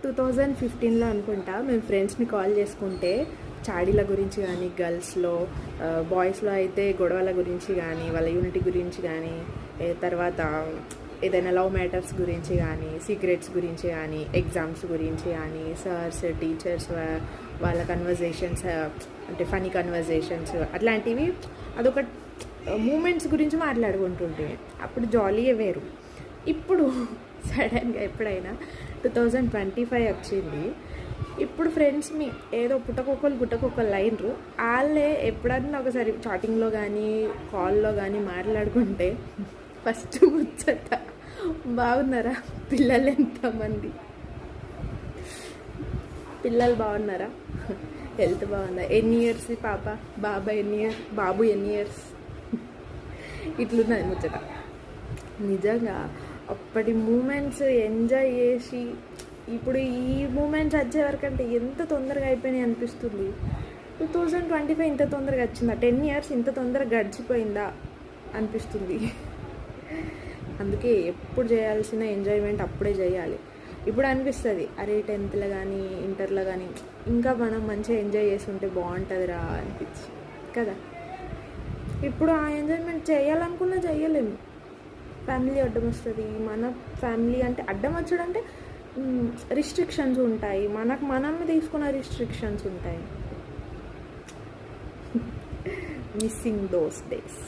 2015లో అనుకుంటా మేము ఫ్రెండ్స్ని కాల్ చేసుకుంటే చాడీల గురించి కానీ గర్ల్స్లో, బాయ్స్లో అయితే గొడవల గురించి కానీ వాళ్ళ యూనిటీ గురించి కానీ, తర్వాత ఏదైనా లవ్ మ్యాటర్స్ గురించి కానీ, సీక్రెట్స్ గురించి కానీ, ఎగ్జామ్స్ గురించి కానీ, సార్స్ టీచర్స్ వాళ్ళ కన్వర్జేషన్స్, అంటే ఫనీ కన్వర్జేషన్స్ అట్లాంటివి, అదొక మూమెంట్స్ గురించి మాట్లాడుకుంటుంటే అప్పుడు జాలీయే వేరు. ఇప్పుడు సడన్గా ఎప్పుడైనా 2025 వచ్చింది, ఇప్పుడు ఫ్రెండ్స్ మీ ఏదో పుట్టకొక్కలు అయినరు, వాళ్ళే ఎప్పుడన్నా ఒకసారి చాటింగ్లో కానీ కాల్లో కానీ మాట్లాడుకుంటే ఫస్ట్ ముచ్చట, బాగున్నారా, పిల్లలు ఎంతమంది, పిల్లలు బాగున్నారా, హెల్త్ బాగుందా, ఎన్ని ఇయర్స్ పాప, బాబు ఎన్ని ఇయర్స్, ఇట్లున్నది ముచ్చట. నిజంగా అప్పటి మూమెంట్స్ ఎంజాయ్ చేసి ఇప్పుడు ఈ మూమెంట్స్ వచ్చే వరకంటే ఎంత తొందరగా అయిపోయినాయి అనిపిస్తుంది. 2025 ఇంత తొందరగా వచ్చిందా, 10 years ఇంత తొందరగా గడిచిపోయిందా అనిపిస్తుంది. అందుకే ఎప్పుడు చేయాల్సిన ఎంజాయ్మెంట్ అప్పుడే చేయాలి. ఇప్పుడు అనిపిస్తుంది, అరే 10th కానీ ఇంటర్లో కానీ ఇంకా మనం మంచిగా ఎంజాయ్ చేసి ఉంటే బాగుంటుందిరా అనిపించి కదా. ఇప్పుడు ఆ ఎంజాయ్మెంట్ చేయాలనుకున్నా చేయలేము, ఫ్యామిలీ అడ్డం వస్తుంది. మన ఫ్యామిలీ అంటే అడ్డం వచ్చడం అంటే రిస్ట్రిక్షన్స్ ఉంటాయి, మనం తీసుకున్న రిస్ట్రిక్షన్స్ ఉంటాయి. Missing those days.